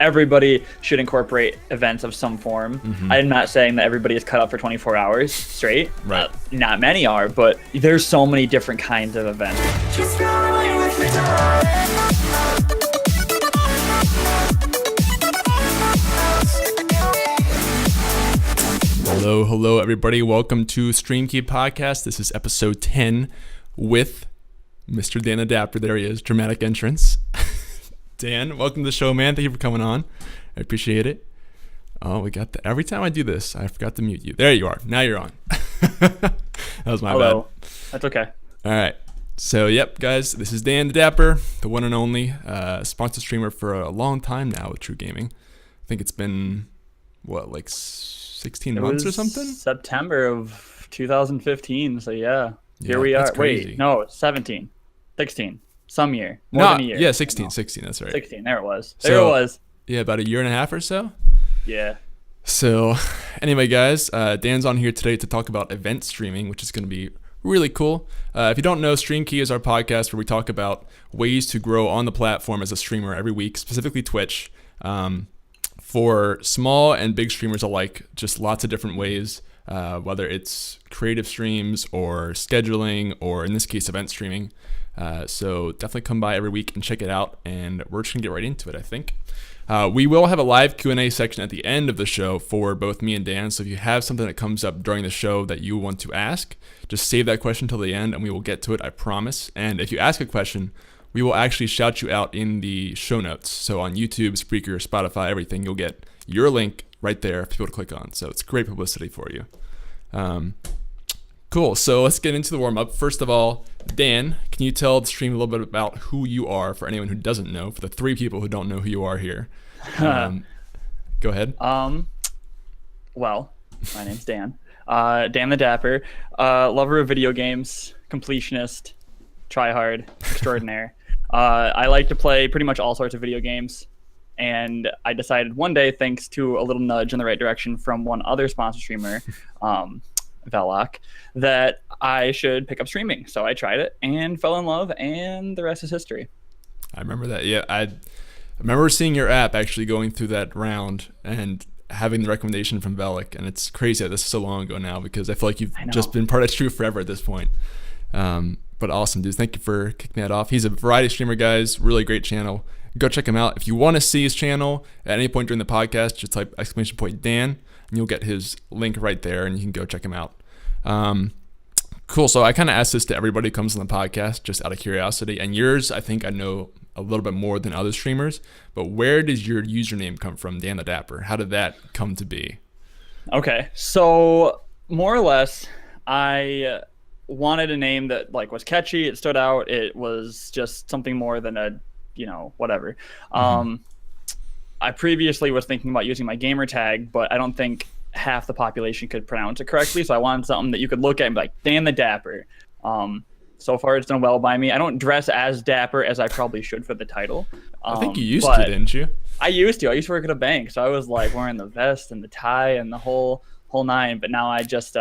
everybody should incorporate events of some form. I'm not saying that everybody is cut up for 24 hours straight. Right. Not many are, but there's so many different kinds of events. Hello, everybody. Welcome to StreamKey Podcast. This is episode 10 with Mr. DanTheDapper. There he is, dramatic entrance. Dan, welcome to the show, man. Thank you for coming on. I appreciate it. Oh, we got the. Every time I do this, I forgot to mute you. There you are. Now you're on. That was my bad. That's okay. All right. So, yep, guys, this is DanTheDapper, the one and only sponsored streamer for a long time now with TRUgaming. I think it's been, what, like 16 months or something? September of 2015. So, yeah. Here we are. Crazy. Wait, no, 17, 16. Some year. More than a year. Yeah, 16, that's right. 16, there it was. Yeah, about a year and a half or so. Yeah. So, anyway, guys, Dan's on here today to talk about event streaming, which is going to be really cool. If you don't know, StreamKey is our podcast where we talk about ways to grow on the platform as a streamer every week, specifically Twitch. For small and big streamers alike, just lots of different ways, whether it's creative streams or scheduling or, in this case, event streaming. So definitely come by every week and check it out, and we're just gonna get right into it, I think. We will have a live Q&A section at the end of the show for both me and Dan, so if you have something that comes up during the show that you want to ask, just save that question till the end and we will get to it, I promise. And if you ask a question, we will actually shout you out in the show notes. So on YouTube, Spreaker, Spotify, everything, you'll get your link right there for people to click on. So it's great publicity for you. Cool, so let's get into the warm-up. First of all, Dan, can you tell the stream a little bit about who you are for anyone who doesn't know, for the 3 people who don't know who you are here? Go ahead. Well, my name's Dan. DanTheDapper, lover of video games, completionist, tryhard, extraordinaire. I like to play pretty much all sorts of video games, and I decided one day, thanks to a little nudge in the right direction from one other sponsor streamer, Velok, that I should pick up streaming. So I tried it and fell in love, and the rest is history. I remember that. Yeah, I remember seeing your app actually going through that round and having the recommendation from Velok, and it's crazy that this is so long ago now because I feel like you've just been part of True forever at this point. But awesome, dude. Thank you for kicking that off. He's a variety streamer, guys. Really great channel. Go check him out. If you want to see his channel at any point during the podcast, just type !Dan, and you'll get his link right there, and you can go check him out. Cool. So I kind of asked this to everybody who comes on the podcast, just out of curiosity. And yours, I think I know a little bit more than other streamers. But where does your username come from, DanTheDapper? How did that come to be? Okay. So more or less, I wanted a name that was catchy. It stood out. It was just something more than a, whatever. I previously was thinking about using my gamer tag, but I don't think half the population could pronounce it correctly. So I wanted something that you could look at and be like, DanTheDapper. So far it's done well by me. I don't dress as dapper as I probably should for the title. I think you used to, didn't you? I used to work at a bank. So I was like wearing the vest and the tie and the whole nine. But now I just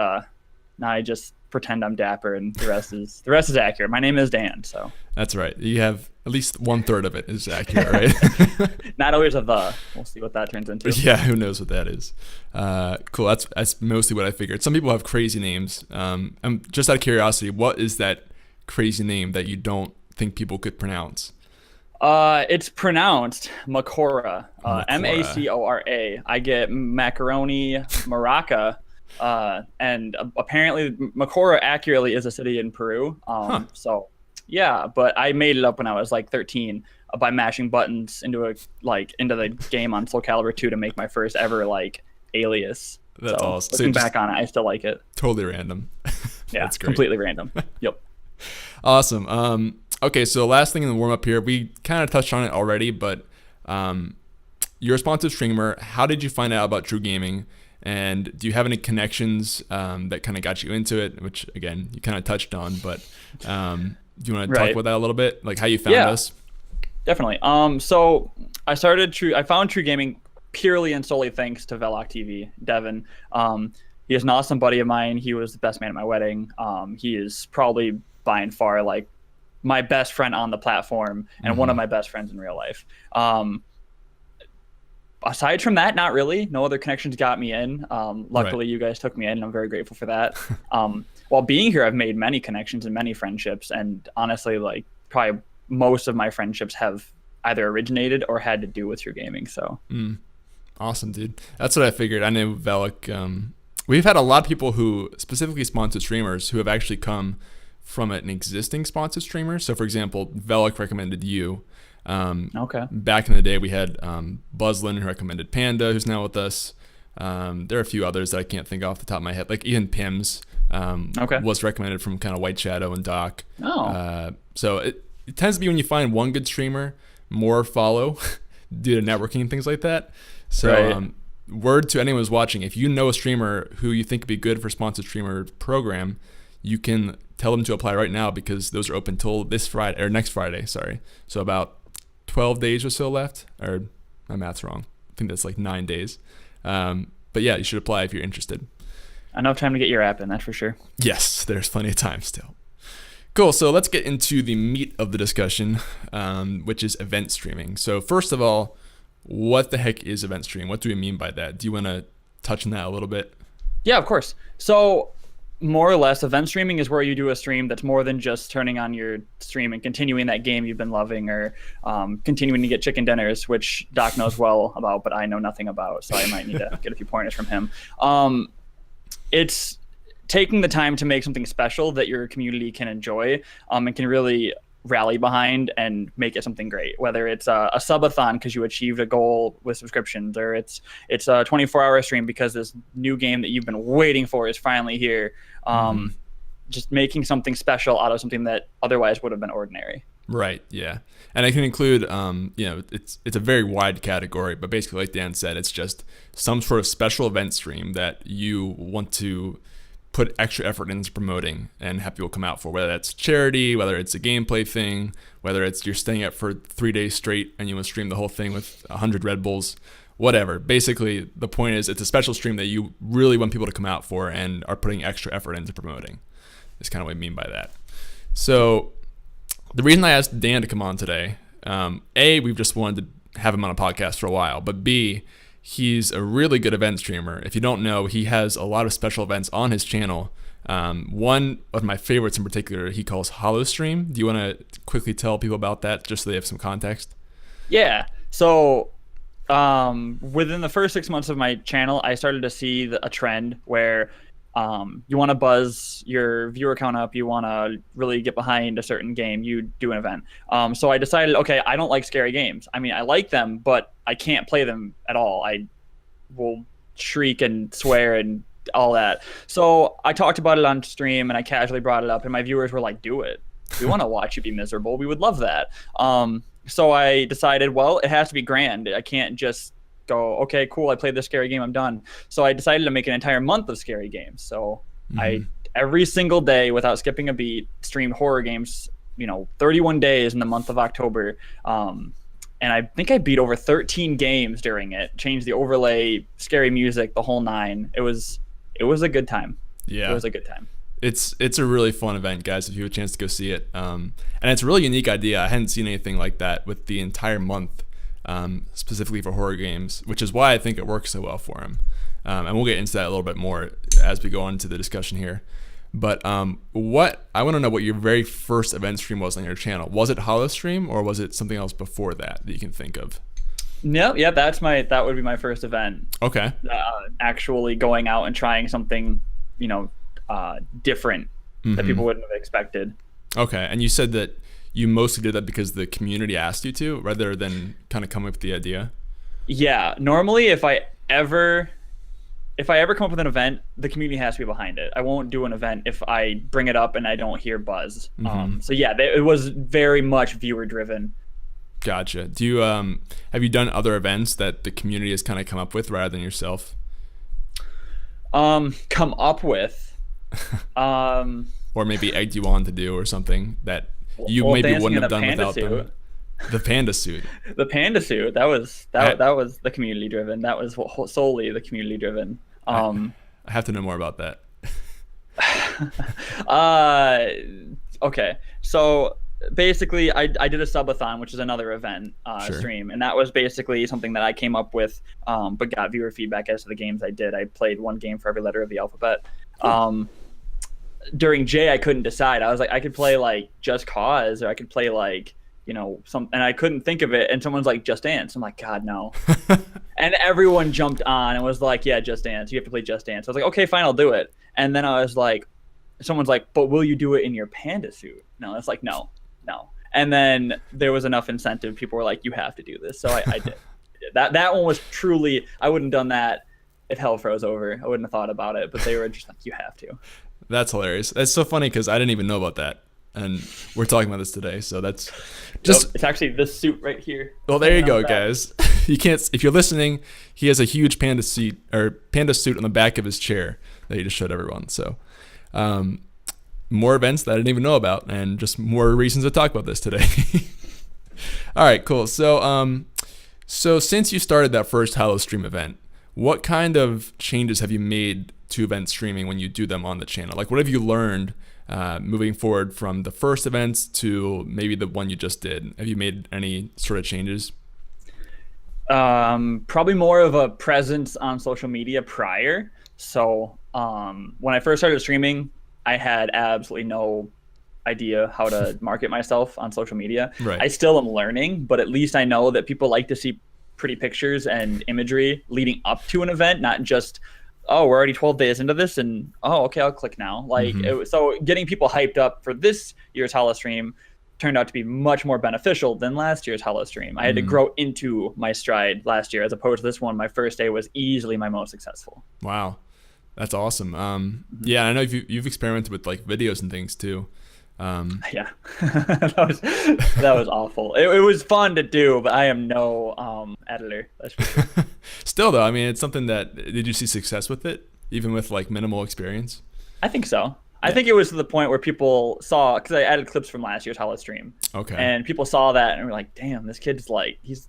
pretend I'm dapper, and the rest is accurate. My name is Dan, so that's right. You have at least 1/3 of it is accurate, right? Not always of the. We'll see what that turns into. Yeah, who knows what that is. Cool. That's mostly what I figured. Some people have crazy names. I'm just out of curiosity, what is that crazy name that you don't think people could pronounce? It's pronounced Macora. Macora. I get macaroni, maraca. And apparently Macora accurately is a city in Peru. So yeah, but I made it up when I was like 13 by mashing buttons into the game on Soul Calibur 2 to make my first ever alias. That's awesome. Looking back on it, I still like it. Totally random. Yeah, that's great. Completely random. Yep. Awesome. Okay, so the last thing in the warm up here, we kind of touched on it already, but you're a sponsored streamer. How did you find out about TRUgaming? And do you have any connections that kind of got you into it, which, again, you kind of touched on, but do you want to talk about that a little bit, like how you found us? Definitely. So I found TRUgaming purely and solely thanks to Velok TV, Devin. He is an awesome buddy of mine. He was the best man at my wedding. He is probably by and far my best friend on the platform and one of my best friends in real life. aside from that, not really. No other connections got me in. Luckily, you guys took me in, and I'm very grateful for that. While being here, I've made many connections and many friendships, and honestly, like probably most of my friendships have either originated or had to do with TRUgaming. So Awesome, dude. That's what I figured. I know Velik. We've had a lot of people who specifically sponsored streamers who have actually come from an existing sponsored streamer. So, for example, Velik recommended you. Okay. Back in the day, we had Buzzlin who recommended Panda, who's now with us. There are a few others that I can't think off the top of my head. Like Ian Pims was recommended from kind of White Shadow and Doc. So it tends to be when you find one good streamer, more follow due to networking and things like that. So word to anyone who's watching, if you know a streamer who you think would be good for sponsored streamer program, you can tell them to apply right now because those are open till this Friday or next Friday. Sorry. So about 12 days or so left, or my math's wrong. I think that's like 9 days. But yeah, you should apply if you're interested. Enough time to get your app in, that's for sure. Yes, there's plenty of time still. Cool. So let's get into the meat of the discussion, which is event streaming. So first of all, what the heck is event streaming? What do we mean by that? Do you want to touch on that a little bit? Yeah, of course. So more or less, event streaming is where you do a stream that's more than just turning on your stream and continuing that game you've been loving, or continuing to get chicken dinners, which Doc knows well about, but I know nothing about, so I might need to get a few pointers from him. It's taking the time to make something special that your community can enjoy and can really rally behind and make it something great, whether it's a subathon because you achieved a goal with subscriptions, or it's a 24-hour stream because this new game that you've been waiting for is finally here. Just making something special out of something that otherwise would have been ordinary. Right. Yeah. And I can include, it's a very wide category, but basically, like Dan said, it's just some sort of special event stream that you want to put extra effort into promoting and have people come out for, whether that's charity, whether it's a gameplay thing, whether it's you're staying up for 3 days straight and you want to stream the whole thing with 100 Red Bulls, whatever. Basically, the point is it's a special stream that you really want people to come out for and are putting extra effort into promoting. Is kind of what I mean by that. So the reason I asked Dan to come on today, A, we've just wanted to have him on a podcast for a while, but B, he's a really good event streamer. If you don't know, he has a lot of special events on his channel. One of my favorites in particular, he calls Hollow Stream. Do you want to quickly tell people about that just so they have some context? Yeah. So within the first 6 months of my channel, I started to see a trend where you want to buzz your viewer count up, you want to really get behind a certain game, you do an event. So I decided, okay, I don't like scary games. I mean, I like them, but I can't play them at all. I will shriek and swear and all that. So I talked about it on stream and I casually brought it up, and my viewers were like, do it. We want to watch you be miserable. We would love that. So I decided, well, it has to be grand. I can't just go, okay, cool, I played this scary game, I'm done. So I decided to make an entire month of scary games. So I, every single day without skipping a beat, streamed horror games, 31 days in the month of October. And I think I beat over 13 games during it, changed the overlay, scary music, the whole nine. It was a good time. Yeah. It was a good time. It's a really fun event, guys, if you have a chance to go see it. And it's a really unique idea. I hadn't seen anything like that with the entire month. Specifically for horror games, which is why I think it works so well for him. And we'll get into that a little bit more as we go on to the discussion here. But what I want to know what your very first event stream was on your channel. Was it Hollow Stream or was it something else before that you can think of? No, yeah, that would be my first event. Okay. Actually going out and trying something, different that people wouldn't have expected. Okay, and you said that you mostly did that because the community asked you to, rather than kind of come up with the idea? Yeah, normally if I ever come up with an event, the community has to be behind it. I won't do an event if I bring it up and I don't hear buzz. So yeah, it was very much viewer driven. Gotcha. Do you have you done other events that the community has kind of come up with rather than yourself? Come up with, or maybe egged you on to do, or something that you maybe wouldn't have done without them. The panda suit. The panda suit. That was the community driven. That was solely the community driven. I have to know more about that. Okay. So basically I did a subathon, which is another event Sure. stream, and that was basically something that I came up with, but got viewer feedback as to the games I did. I played one game for every letter of the alphabet. During J, I couldn't decide. I was like, I could play like Just Cause, or I could play like, some, and I couldn't think of it. And someone's like, Just Dance. I'm like, God, no. And everyone jumped on and was like, yeah, Just Dance. You have to play Just Dance. I was like, okay, fine, I'll do it. And then I was like, someone's like, but will you do it in your panda suit? No, it's like, no. And then there was enough incentive. People were like, you have to do this. So I did. That one was truly, I wouldn't have done that if hell froze over. I wouldn't have thought about it, but they were just like, you have to. That's hilarious. That's so funny because I didn't even know about that. And we're talking about this today. So that's just, it's actually this suit right here. Well, there you go, guys. You can't, if you're listening, he has a huge panda suit on the back of his chair that he just showed everyone. So, more events that I didn't even know about, and just more reasons to talk about this today. All right, cool. So, so since you started that first Halo Stream event, what kind of changes have you made to event streaming when you do them on the channel? Like, what have you learned moving forward from the first events to maybe the one you just did? Have you made any sort of changes? Probably more of a presence on social media prior. So when I first started streaming, I had absolutely no idea how to market myself on social media. Right. I still am learning, but at least I know that people like to see pretty pictures and imagery leading up to an event, not just, oh, we're already 12 days into this and, oh, okay, I'll click now. Like, so getting people hyped up for this year's Halo Stream turned out to be much more beneficial than last year's Halo Stream. I had to grow into my stride last year, as opposed to this one. My first day was easily my most successful. Wow. That's awesome. Yeah, I know you've experimented with like videos and things too. Yeah, that was awful. It was fun to do, but I am no editor. That's for sure. Still though, I mean, it's something that, did you see success with it, even with like minimal experience? I think so. I think it was to the point where people saw, because I added clips from last year's Halo Stream. Okay. And people saw that and were like, damn, this kid's like, he's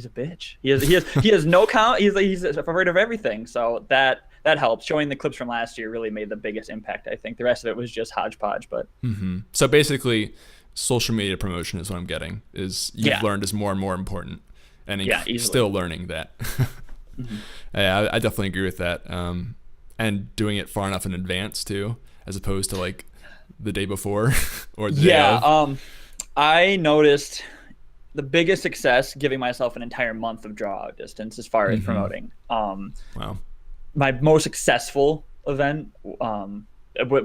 a bitch. He has no count. He's afraid of everything. So that helped. Showing the clips from last year really made the biggest impact, I think. The rest of it was just hodgepodge. But So basically, social media promotion is what I'm getting. Is you've learned is more and more important, and still learning that. Yeah, I definitely agree with that. And doing it far enough in advance too, as opposed to like the day before or the day of. I noticed the biggest success giving myself an entire month of draw out distance as far as promoting. Wow. My most successful event,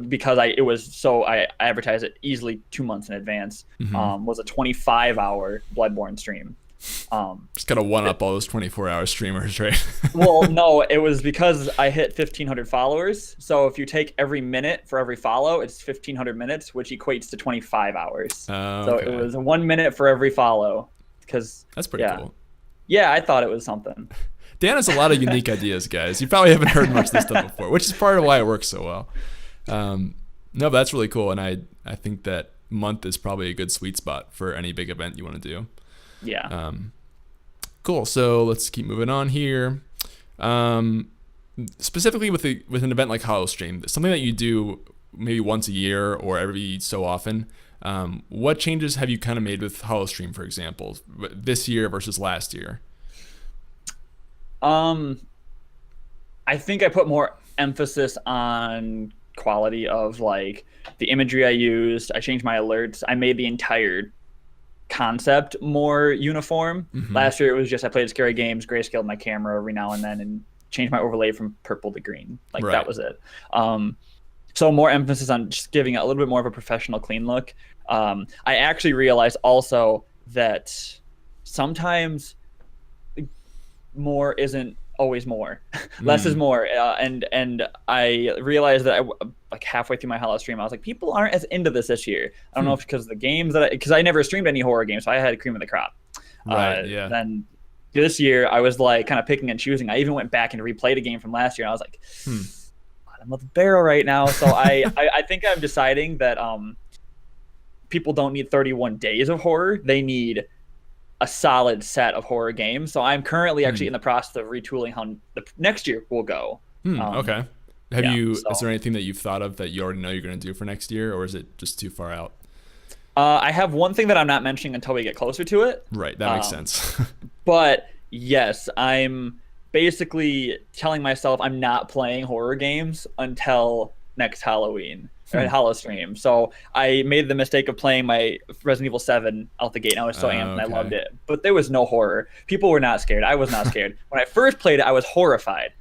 because I advertised it easily 2 months in advance, was a 25-hour Bloodborne stream. Just gotta one up all those 24-hour streamers, right? Well, no, it was because I hit 1,500 followers. So if you take every minute for every follow, it's 1,500 minutes, which equates to 25 hours. So it was 1 minute for every follow. Because that's pretty cool. Yeah, I thought it was something. Dan has a lot of unique ideas, guys. You probably haven't heard much of this stuff before, which is part of why it works so well. No, but that's really cool, and I think that month is probably a good sweet spot for any big event you want to do. Yeah. Cool. So let's keep moving on here. Specifically with an event like Halo Stream, something that you do maybe once a year or every so often. What changes have you kind of made with Halo Stream, for example, this year versus last year? I think I put more emphasis on quality of like the imagery I used. I changed my alerts. I made the entire concept more uniform. Last year it was just I played scary games, grayscaled my camera every now and then, and changed my overlay from purple to green. Like that was it. So more emphasis on just giving it a little bit more of a professional, clean look. I actually realized also that sometimes more isn't always more. Less is more. And I realized that like halfway through my Halo Stream, I was like, people aren't as into this year. I don't know if it's because of the games because I never streamed any horror games, so I had cream of the crop. Then this year I was like kind of picking and choosing. I even went back and replayed a game from last year, and I was like, bottom of the barrel right now. So I think I'm deciding that people don't need 31 days of horror. They need a solid set of horror games. So I'm currently actually in the process of retooling how the next year will go. Okay. Is there anything that you've thought of that you already know you're going to do for next year, or is it just too far out? I have one thing that I'm not mentioning until we get closer to it. Right, that makes sense. But yes, I'm basically telling myself I'm not playing horror games until next Halloween or Hallowstream. So I made the mistake of playing my Resident Evil 7 out the gate, and I was so amped and I loved it. But there was no horror. People were not scared. I was not scared. When I first played it, I was horrified.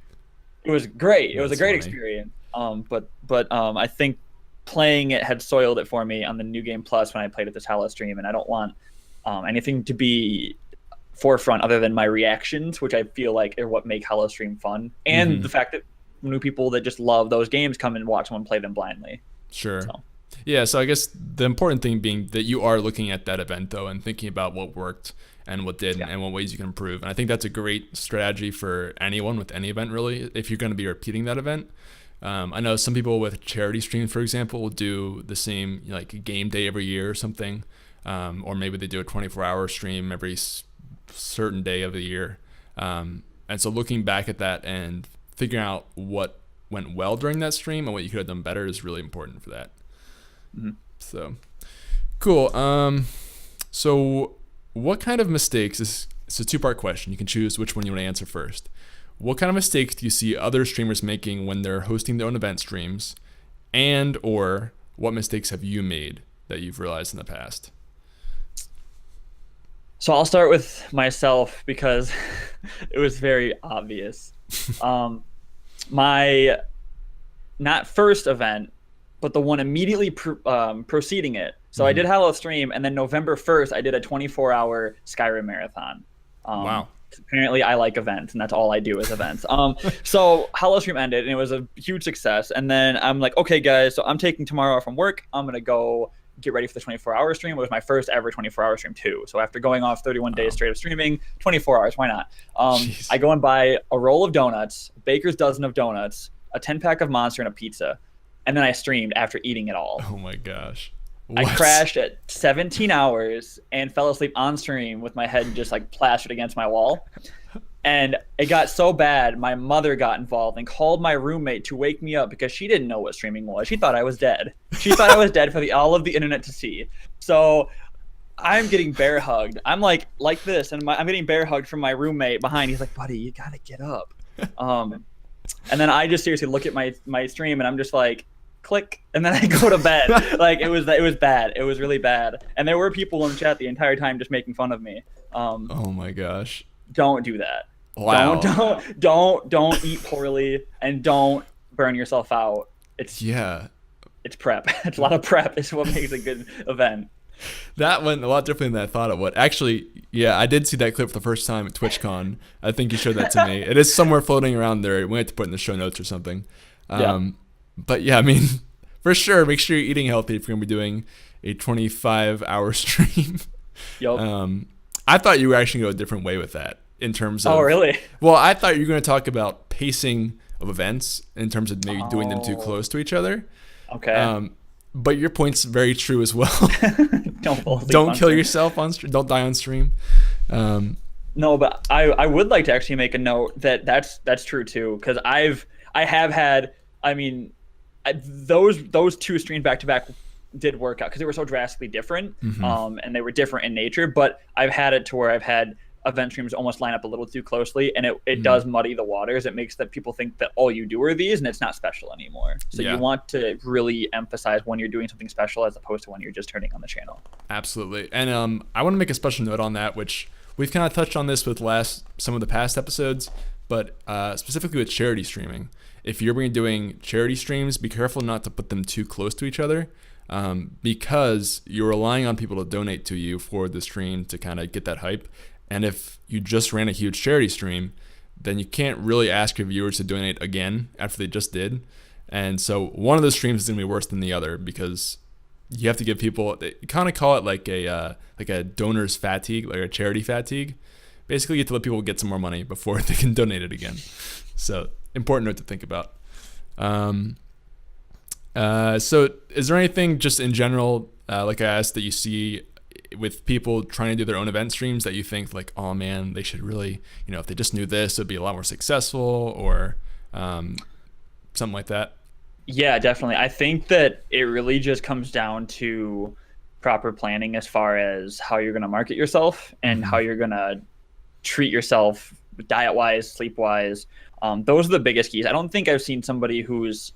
It was great. It was a great experience. But I think playing it had soiled it for me on the New Game Plus when I played it this Hallowstream, and I don't want anything to be forefront other than my reactions, which I feel like are what make Hallowstream fun, and the fact that new people that just love those games come and watch someone play them blindly. Sure. So. Yeah, so I guess the important thing being that you are looking at that event though and thinking about what worked and what didn't and what ways you can improve. And I think that's a great strategy for anyone with any event really, if you're going to be repeating that event. I know some people with charity streams, for example, will do the same like game day every year or something, or maybe they do a 24-hour stream every certain day of the year. And so looking back at that and figuring out what went well during that stream and what you could have done better is really important for that. So cool. So what kind of mistakes it's a two-part question. You can choose which one you want to answer first. What kind of mistakes do you see other streamers making when they're hosting their own event streams, and or what mistakes have you made that you've realized in the past? So I'll start with myself because it was very obvious. My not first event, but the one immediately preceding it. So I did Hallowstream, and then November 1st, I did a 24-hour Skyrim marathon. Wow. Apparently I like events, and that's all I do is events. So Hallowstream ended, and it was a huge success. And then I'm like, okay, guys, so I'm taking tomorrow off from work. I'm going to go get ready for the 24-hour stream. It was my first ever 24-hour stream too. So after going off 31 days straight of streaming, 24 hours, why not? I go and buy a roll of donuts, a baker's dozen of donuts, a 10-pack of Monster, and a pizza. And then I streamed after eating it all. Oh my gosh. What? I crashed at 17 hours and fell asleep on stream with my head just like plastered against my wall. And it got so bad, my mother got involved and called my roommate to wake me up because she didn't know what streaming was. She thought I was dead. She thought I was dead for all of the internet to see. So I'm getting bear hugged. I'm like this, and I'm getting bear hugged from my roommate behind. He's like, buddy, you got to get up. And then I just seriously look at my stream, and I'm just like, click, and then I go to bed. Like it was bad. It was really bad. And there were people in chat the entire time just making fun of me. Oh my gosh. Don't do that. Wow. Don't eat poorly, and don't burn yourself out. It's prep. It's a lot of prep. It's what makes a good event. That went a lot differently than I thought it would. Actually, yeah, I did see that clip for the first time at TwitchCon. I think you showed that to me. It is somewhere floating around there. We have to put it in the show notes or something. But yeah, I mean, for sure, make sure you're eating healthy if you're going to be doing a 25-hour stream. Yep. I thought you were actually going to go a different way with that in terms of... Oh, really? Well, I thought you were going to talk about pacing of events in terms of maybe doing them too close to each other. Okay. But your point's very true as well. Don't kill yourself on stream. Don't die on stream. No, but I would like to actually make a note that that's true too, because I have had, I mean, those two streams back to back did work out because they were so drastically different, and they were different in nature. But I've had it to where I've had event streams almost line up a little too closely, and it does muddy the waters. It makes that people think that all you do are these, and it's not special anymore. So you want to really emphasize when you're doing something special as opposed to when you're just turning on the channel. Absolutely. And I want to make a special note on that, which we've kind of touched on this with some of the past episodes, but specifically with charity streaming. If you're going to be doing charity streams, be careful not to put them too close to each other, because you're relying on people to donate to you for the stream to kind of get that hype. And if you just ran a huge charity stream, then you can't really ask your viewers to donate again after they just did. And so one of those streams is going to be worse than the other because you have to give people, they kind of call it like a donor's fatigue, like a charity fatigue. Basically, you have to let people get some more money before they can donate it again. So important note to think about. So is there anything just in general, like I asked, that you see with people trying to do their own event streams that you think like, oh man, they should really, if they just knew this, it'd be a lot more successful, or something like that? Yeah, definitely. I think that it really just comes down to proper planning as far as how you're going to market yourself and how you're going to treat yourself diet wise, sleep wise. Those are the biggest keys. I don't think I've seen somebody who's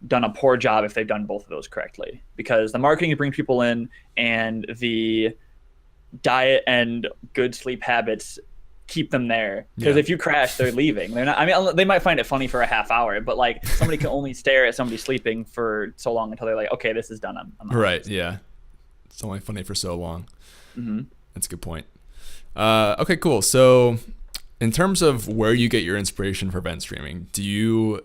done a poor job if they've done both of those correctly, because the marketing brings people in and the diet and good sleep habits keep them there. Because if you crash, they're leaving. They're not. I mean, they might find it funny for a half hour, but like somebody can only stare at somebody sleeping for so long until they're like, okay, this is done. I'm right. Yeah, it's only funny for so long. That's a good point. Okay, cool. So, in terms of where you get your inspiration for event streaming, do you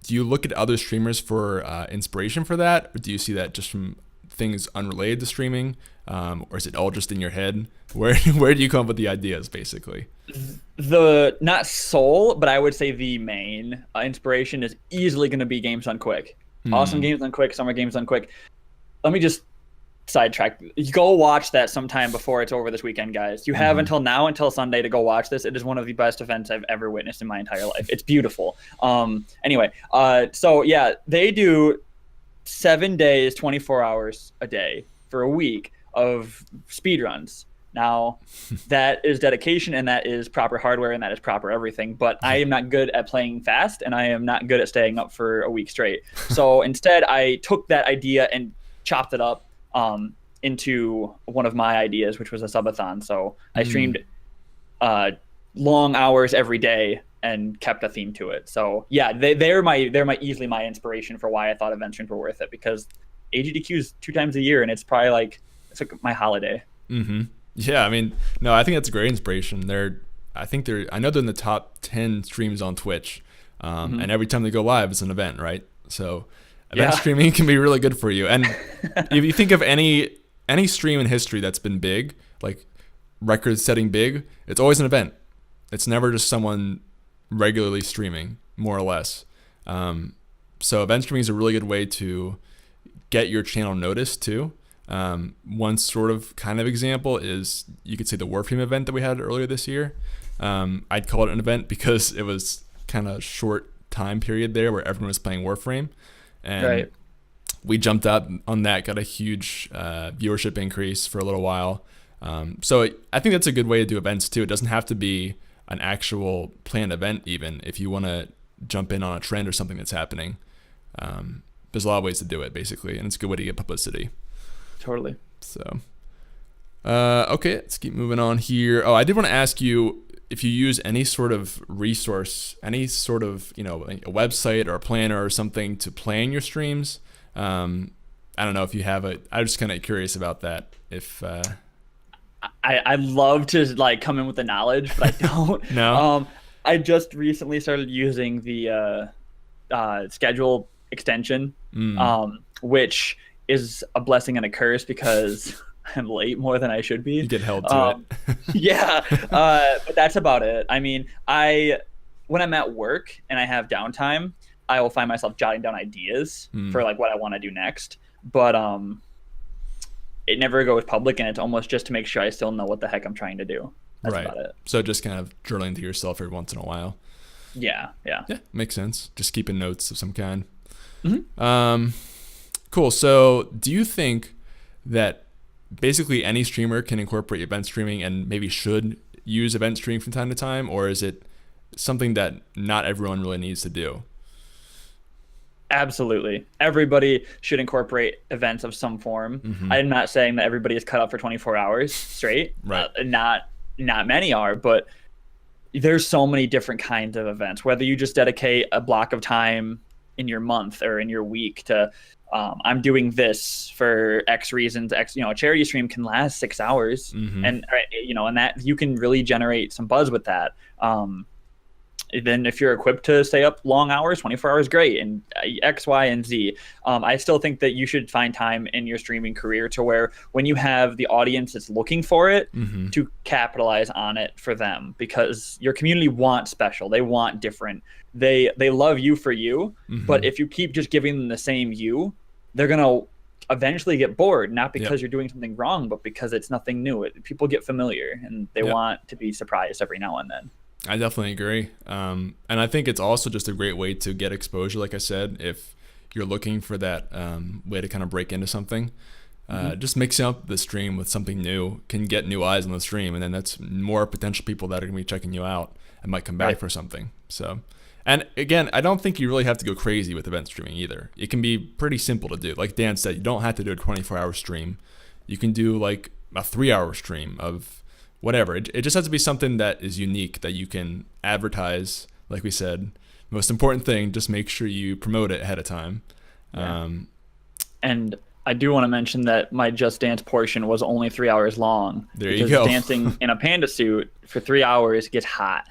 look at other streamers for inspiration for that, or do you see that just from things unrelated to streaming, or is it all just in your head? Where do you come up with the ideas, basically? The not sole, but I would say the main inspiration is easily going to be games done quick. Awesome games done quick, summer games done quick. Let me just sidetrack. You go watch that sometime before it's over this weekend, guys. You have until Sunday to go watch this. It is one of the best events I've ever witnessed in my entire life. It's beautiful. Anyway, so yeah, they do 7 days, 24 hours a day for a week of speed runs. Now, that is dedication, and that is proper hardware, and that is proper everything. But I am not good at playing fast, and I am not good at staying up for a week straight. So instead, I took that idea and chopped it up into one of my ideas, which was a subathon. So I streamed long hours every day and kept a theme to it. So yeah, they're easily my inspiration for why I thought event streams were worth it, because AGDQ is 2 times a year, and it's probably like my holiday. Yeah, I mean, no, I think that's a great inspiration. I know they're in the top 10 streams on Twitch, and every time they go live, it's an event, right? So event streaming can be really good for you. And if you think of any stream in history that's been big, like record-setting big, it's always an event. It's never just someone regularly streaming, more or less. So event streaming is a really good way to get your channel noticed too. One sort of kind of example is, you could say, the Warframe event that we had earlier this year. I'd call it an event because it was kind of short time period there where everyone was playing Warframe, and we jumped out on that, got a huge viewership increase for a little while. So I think that's a good way to do events too. It doesn't have to be an actual planned event, even if you want to jump in on a trend or something that's happening. There's a lot of ways to do it, basically, and it's a good way to get publicity. Totally. So, okay, let's keep moving on here. Oh, I did want to ask you if you use any sort of resource, any sort of, a website or a planner or something to plan your streams. I don't know if you have it. I'm just kind of curious about that. If I'd love to like come in with the knowledge, but I don't. No. I just recently started using the schedule extension, which is a blessing and a curse because I'm late more than I should be. You get held to it. Yeah, but that's about it. I mean, when I'm at work and I have downtime, I will find myself jotting down ideas for like what I want to do next. But it never goes public, and it's almost just to make sure I still know what the heck I'm trying to do. That's about it. So just kind of journaling to yourself every once in a while. Yeah. Yeah, makes sense. Just keeping notes of some kind. Cool. So do you think that basically any streamer can incorporate event streaming and maybe should use event streaming from time to time, or is it something that not everyone really needs to do? Absolutely. Everybody should incorporate events of some form. I'm not saying that everybody is cut out for 24 hours straight. Right. Not many are, but there's so many different kinds of events, whether you just dedicate a block of time in your month or in your week to I'm doing this for X reasons. A charity stream can last 6 hours, and that you can really generate some buzz with that. Then if you're equipped to stay up long hours, 24 hours, great, and X, Y, and Z. I still think that you should find time in your streaming career to where when you have the audience that's looking for it, to capitalize on it for them, because your community wants special. They want different. They love you for you, but if you keep just giving them the same you, they're going to eventually get bored, not because you're doing something wrong, but because it's nothing new. People get familiar, and they want to be surprised every now and then. I definitely agree. And I think it's also just a great way to get exposure, like I said, if you're looking for that way to kind of break into something. Just mixing up the stream with something new can get new eyes on the stream, and then that's more potential people that are going to be checking you out and might come back for something. So, and again, I don't think you really have to go crazy with event streaming either. It can be pretty simple to do. Like Dan said, you don't have to do a 24-hour stream. You can do like a 3-hour stream of whatever. It just has to be something that is unique that you can advertise. Like we said, most important thing, just make sure you promote it ahead of time. Yeah. And I do want to mention that my Just Dance portion was only 3 hours long. There you go. Dancing in a panda suit for 3 hours gets hot.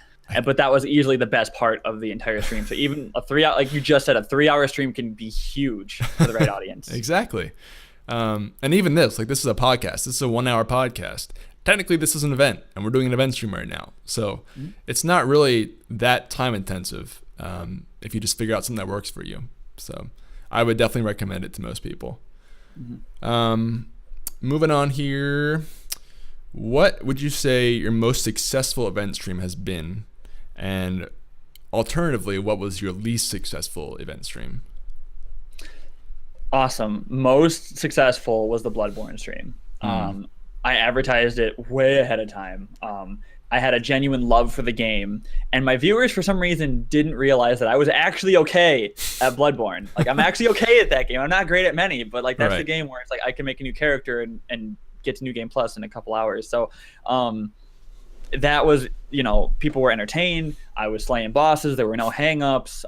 But that was easily the best part of the entire stream. So even a 3 hour, like you just said, a 3-hour stream can be huge for the right audience. Exactly. And even this is a podcast. This is a 1-hour podcast. Technically, this is an event, and we're doing an event stream right now. So it's not really that time intensive if you just figure out something that works for you. So I would definitely recommend it to most people. Moving on here, what would you say your most successful event stream has been? And alternatively, what was your least successful event stream? Awesome. Most successful was the Bloodborne stream. I advertised it way ahead of time. I had a genuine love for the game, and my viewers for some reason didn't realize that I was actually okay at Bloodborne. Like I'm actually okay at that game. I'm not great at many, but like that's the game where it's like I can make a new character and get to New Game Plus in a couple hours. So that was, people were entertained. I was slaying bosses. There were no hang-ups.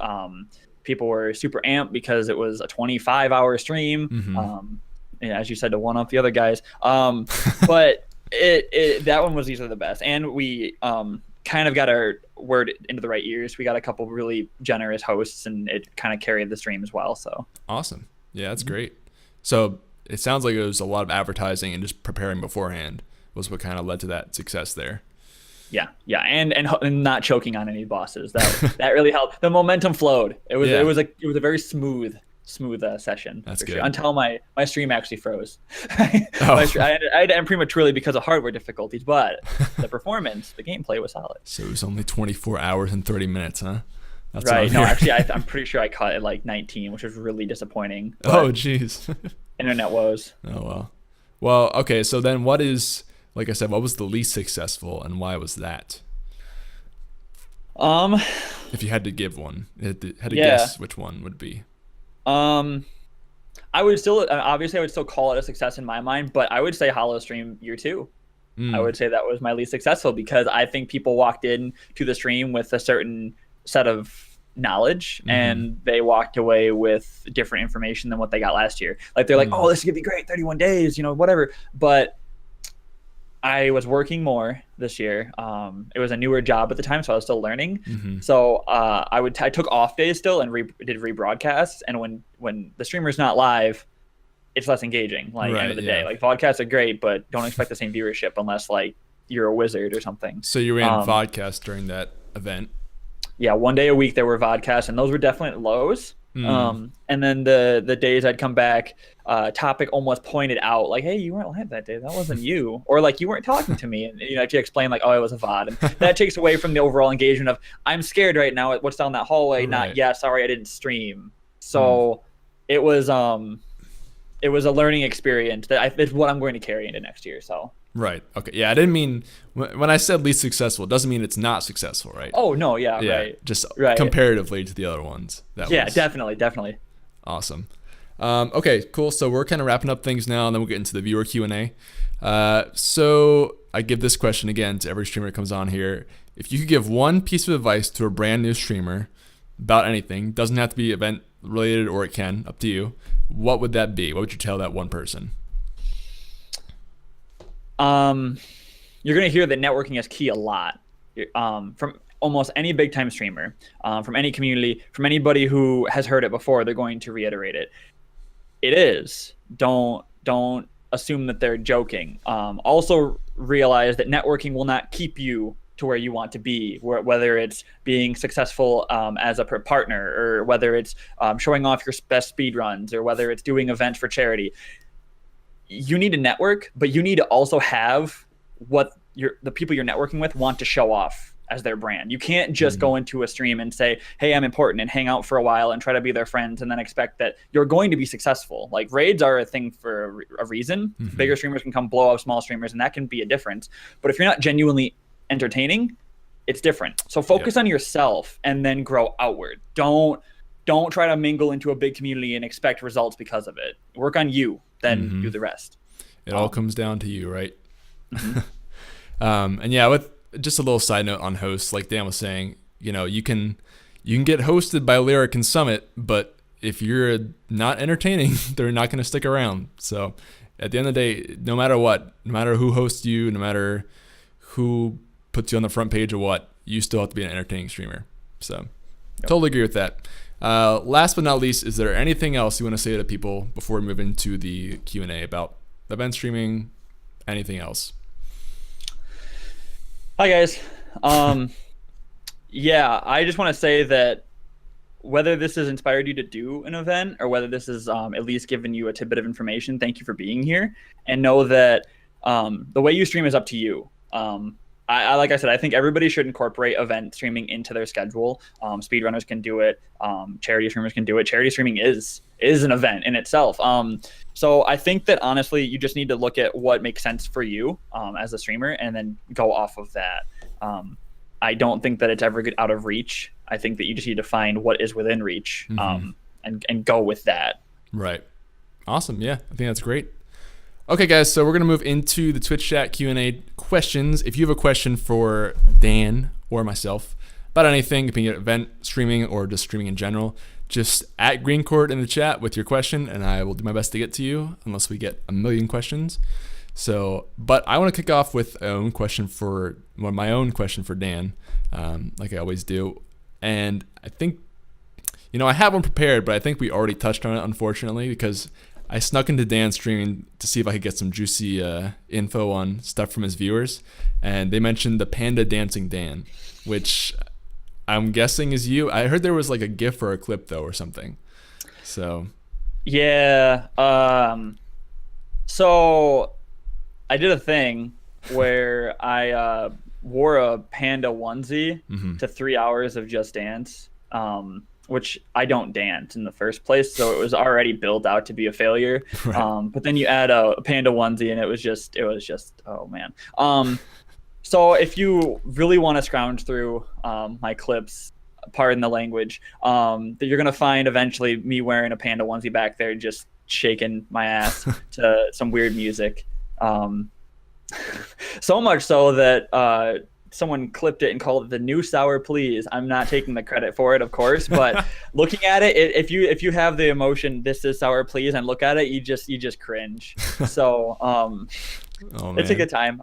People were super amped because it was a 25-hour stream. As you said, to one up the other guys. But that one was easily the best, and we kind of got our word into the right ears. We got a couple really generous hosts, and it kind of carried the stream as well. So awesome. Yeah, that's great. So it sounds like it was a lot of advertising and just preparing beforehand was what kind of led to that success there. Yeah, and not choking on any bosses. That really helped. The momentum flowed. It was a very smooth session. That's good. Sure. Until my stream actually froze. I had to end prematurely because of hardware difficulties, but the performance, the gameplay was solid. So it was only 24 hours and 30 minutes, huh? That's right. No, actually, I'm pretty sure I caught it like 19, which was really disappointing. Oh, jeez. Internet woes. Oh, well. Well, okay. So then what is, like I said, what was the least successful and why was that? If you had to give one, had to guess which one would be. I would still, obviously I would still call it a success in my mind, but I would say Hollow Stream Year 2. I would say that was my least successful because I think people walked in to the stream with a certain set of knowledge and they walked away with different information than what they got last year. Like they're like, oh, this is gonna be great, 31 days, whatever. But I was working more this year. It was a newer job at the time, so I was still learning. So I took off days still and did rebroadcasts. And when the streamer's not live, it's less engaging. Like end of the day, like vodcasts are great, but don't expect the same viewership unless like you're a wizard or something. So you ran vodcasts during that event. Yeah, one day a week there were vodcasts, and those were definitely lows. And then the days I'd come back, Topic almost pointed out like, hey, you weren't live that day. That wasn't you. Or like you weren't talking to me. And if you explain like, oh, it was a VOD. And that takes away from the overall engagement of I'm scared right now at what's down that hallway, not sorry I didn't stream. So it was a learning experience that is what I'm going to carry into next year. So right. Okay. Yeah, I didn't mean when I said least successful, it doesn't mean it's not successful, right? Oh no, yeah. Right. Just comparatively to the other ones. Definitely. Awesome. Okay, cool. So we're kind of wrapping up things now, and then we'll get into the viewer Q&A. So I give this question again to every streamer that comes on here. If you could give one piece of advice to a brand new streamer about anything, doesn't have to be event related or it can, up to you, what would that be? What would you tell that one person? You're going to hear that networking is key a lot from almost any big time streamer, from any community, from anybody who has heard it before. They're going to reiterate it. It is. Don't assume that they're joking. Also realize that networking will not keep you to where you want to be, whether it's being successful as a partner, or whether it's showing off your best speed runs, or whether it's doing events for charity. You need to network, but you need to also have what the people you're networking with want to show off as their brand. You can't just go into a stream and say, hey, I'm important, and hang out for a while and try to be their friends and then expect that you're going to be successful. Like, raids are a thing for a reason. Bigger streamers can come blow up small streamers, and that can be a difference. But if you're not genuinely entertaining, it's different. So focus on yourself and then grow outward. Don't try to mingle into a big community and expect results because of it. Work on you, then do the rest. It all comes down to you, right? And yeah, with just a little side note on hosts, like Dan was saying, you know, you can get hosted by Lyric and Summit, but if you're not entertaining, they're not going to stick around. So at the end of the day, no matter what, no matter who hosts you, no matter who puts you on the front page of what, you still have to be an entertaining streamer. So totally agree with that. Last but not least, is there anything else you want to say to people before we move into the Q&A about event streaming, anything else? Hi guys. Yeah, I just want to say that whether this has inspired you to do an event or whether this has at least given you a tidbit of information, thank you for being here, and know that the way you stream is up to you. I like I said, I think everybody should incorporate event streaming into their schedule. Speedrunners can do it. Charity streamers can do it. Charity streaming is an event in itself. So I think that honestly, you just need to look at what makes sense for you as a streamer, and then go off of that. I don't think that it's ever out of reach. I think that you just need to find what is within reach and go with that. Right. Awesome. Yeah, I think that's great. Okay, guys, so we're going to move into the Twitch chat Q&A questions. If you have a question for Dan or myself about anything, it can be event streaming or just streaming in general, just at Greencourt in the chat with your question, and I will do my best to get to you unless we get a million questions. So, but I want to kick off with my own question for Dan, like I always do. And I think, you know, I have one prepared, but I think we already touched on it, unfortunately, because I snuck into Dan's streaming to see if I could get some juicy info on stuff from his viewers, and they mentioned the Panda Dancing Dan, which I'm guessing is you. I heard there was like a GIF or a clip though or something. So yeah, so I did a thing where I wore a panda onesie to 3 hours of Just Dance. Which I don't dance in the first place, so it was already built out to be a failure. Right. But then you add a panda onesie, and it was just oh man. So if you really want to scrounge through my clips, pardon the language, that you're gonna find eventually me wearing a panda onesie back there, just shaking my ass to some weird music. So much so that someone clipped it and called it the new Sour Please. I'm not taking the credit for it, of course, but looking at it, if you have the emotion, this is Sour Please, and look at it, you just cringe. So it's a good time.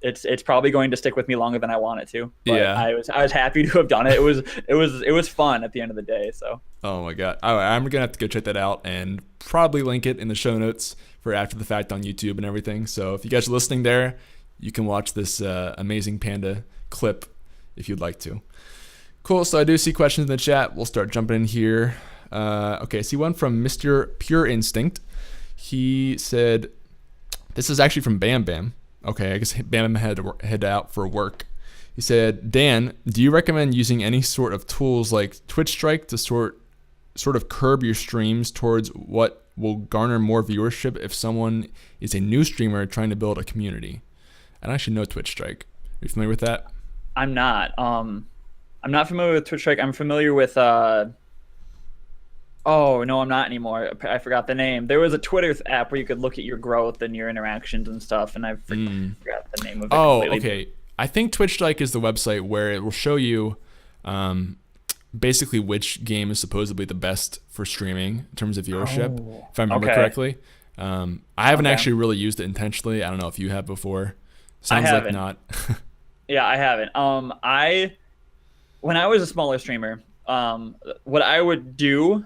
It's probably going to stick with me longer than I want it to. But yeah, I was happy to have done it. It was fun at the end of the day. So. Oh my god! All right, I'm gonna have to go check that out and probably link it in the show notes for after the fact on YouTube and everything. So if you guys are listening there, you can watch this amazing panda clip if you'd like to. Cool, so I do see questions in the chat. We'll start jumping in here. Okay, I see one from Mr. Pure Instinct. He said, this is actually from Bam Bam. Okay, I guess Bam Bam had to head out for work. He said, Dan, do you recommend using any sort of tools like Twitch Strike to sort of curb your streams towards what will garner more viewership if someone is a new streamer trying to build a community? I don't actually know Twitch Strike. Are you familiar with that? I'm not. I'm not familiar with Twitch Strike. I'm familiar with oh no, I'm not anymore. I forgot the name. There was a Twitter app where you could look at your growth and your interactions and stuff, and I forgot the name of it. Oh, okay. I think Twitch Strike is the website where it will show you basically which game is supposedly the best for streaming in terms of viewership, if I remember correctly. I haven't actually really used it intentionally. I don't know if you have before. Sounds like not. Yeah, I haven't. When I was a smaller streamer, what I would do,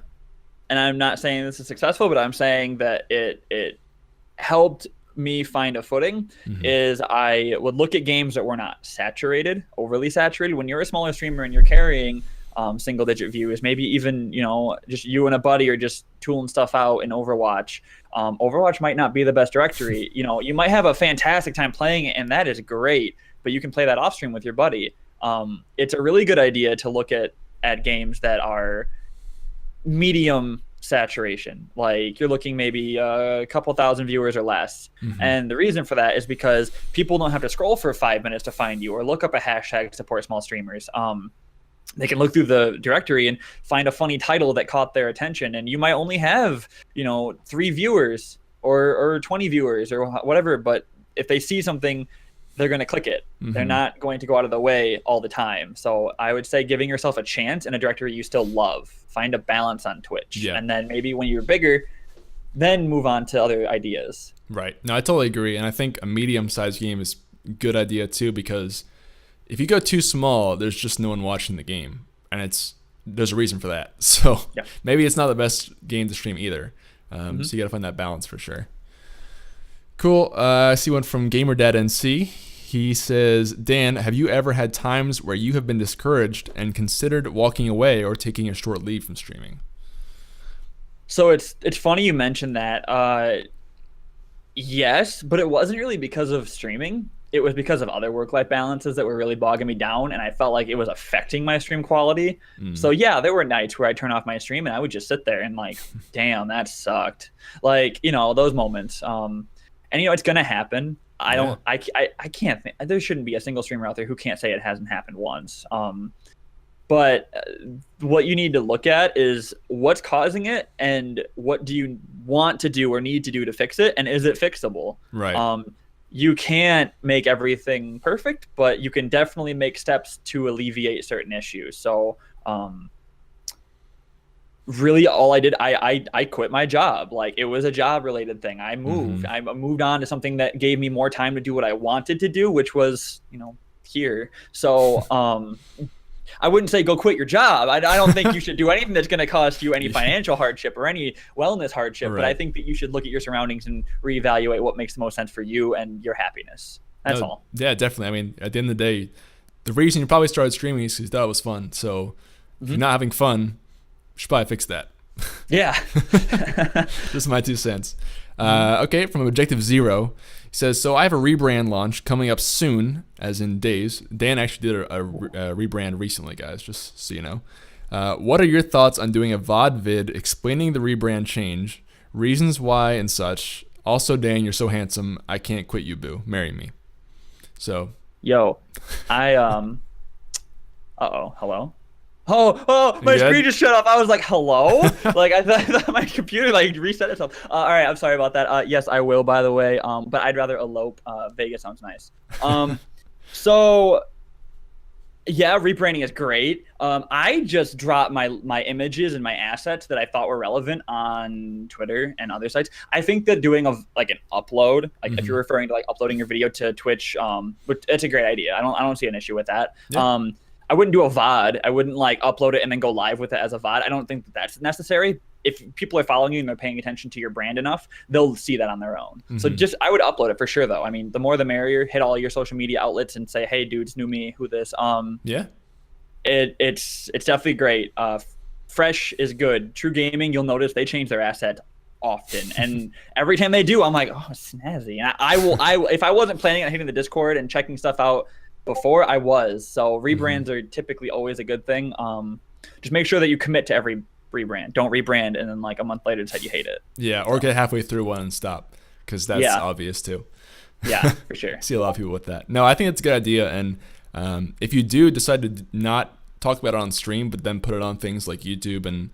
and I'm not saying this is successful, but I'm saying that it helped me find a footing, is I would look at games that were not overly saturated. When you're a smaller streamer and you're carrying single digit views, maybe even, just you and a buddy are just tooling stuff out in Overwatch. Overwatch might not be the best directory. You might have a fantastic time playing it, and that is great, but you can play that off stream with your buddy. it's a really good idea to look at games that are medium saturation. Like you're looking maybe a couple thousand viewers or less. And the reason for that is because people don't have to scroll for 5 minutes to find you or look up a hashtag to support small streamers. They can look through the directory and find a funny title that caught their attention, and you might only have 3 viewers or 20 viewers or whatever, but if they see something, they're going to click it. They're not going to go out of the way all the time. So I would say giving yourself a chance in a directory you still love. Find a balance on Twitch. Yeah. And then maybe when you're bigger, then move on to other ideas. Right. No, I totally agree. And I think a medium-sized game is a good idea too, because if you go too small, there's just no one watching the game. And there's a reason for that. So maybe it's not the best game to stream either. So you got to find that balance for sure. Cool. I see one from GamerDadNC. He says, Dan, have you ever had times where you have been discouraged and considered walking away or taking a short leave from streaming? So it's funny you mentioned that. Yes, but it wasn't really because of streaming. It was because of other work-life balances that were really bogging me down, and I felt like it was affecting my stream quality. So yeah, there were nights where I'd turn off my stream and I would just sit there and like, damn, that sucked. Like, those moments. And it's gonna happen. I can't think, there shouldn't be a single streamer out there who can't say it hasn't happened once. But what you need to look at is what's causing it and what do you want to do or need to do to fix it, and is it fixable? Right. You can't make everything perfect, but you can definitely make steps to alleviate certain issues. So really all I did, I quit my job. Like it was a job related thing. I moved. I moved on to something that gave me more time to do what I wanted to do, which was, here. So I wouldn't say go quit your job. I don't think you should do anything that's going to cost you any financial hardship or any wellness hardship. Right. But I think that you should look at your surroundings and reevaluate what makes the most sense for you and your happiness. That's all. Yeah, definitely. I mean, at the end of the day, the reason you probably started streaming is because that was fun. So if you're not having fun, you should probably fix that. Yeah. Just my 2 cents. Okay, from Objective Zero, he says, so I have a rebrand launch coming up soon, as in days. Dan actually did a rebrand recently, guys, just so you know. What are your thoughts on doing a VOD vid explaining the rebrand change, reasons why and such? Also, Dan, you're so handsome. I can't quit you, boo. Marry me. So. Yo, hello? Oh, my screen just shut off. I was like, hello? Like, I thought my computer, reset itself. All right, I'm sorry about that. Yes, I will, by the way. But I'd rather elope. Vegas sounds nice. So, yeah, rebranding is great. I just dropped my images and my assets that I thought were relevant on Twitter and other sites. I think that doing an upload, if you're referring to uploading your video to Twitch, it's a great idea. I don't see an issue with that. Yeah. I wouldn't do a VOD. I wouldn't upload it and then go live with it as a VOD. I don't think that's necessary. If people are following you and they're paying attention to your brand enough, they'll see that on their own. So I would upload it for sure, though. I mean, the more the merrier. Hit all your social media outlets and say, hey, dudes, new me, who this. Yeah. It's definitely great. Fresh is good. TRUgaming, you'll notice they change their asset often, and every time they do, I'm like, oh, snazzy. And I if I wasn't planning on hitting the Discord and checking stuff out before, I was. So rebrands are typically always a good thing. Just make sure that you commit to every rebrand. Don't rebrand and then a month later decide you hate it. Yeah, or get halfway through one and stop, because that's obvious too. Yeah, for sure. See a lot of people with that. No, I think it's a good idea, and if you do decide to not talk about it on stream, but then put it on things like YouTube and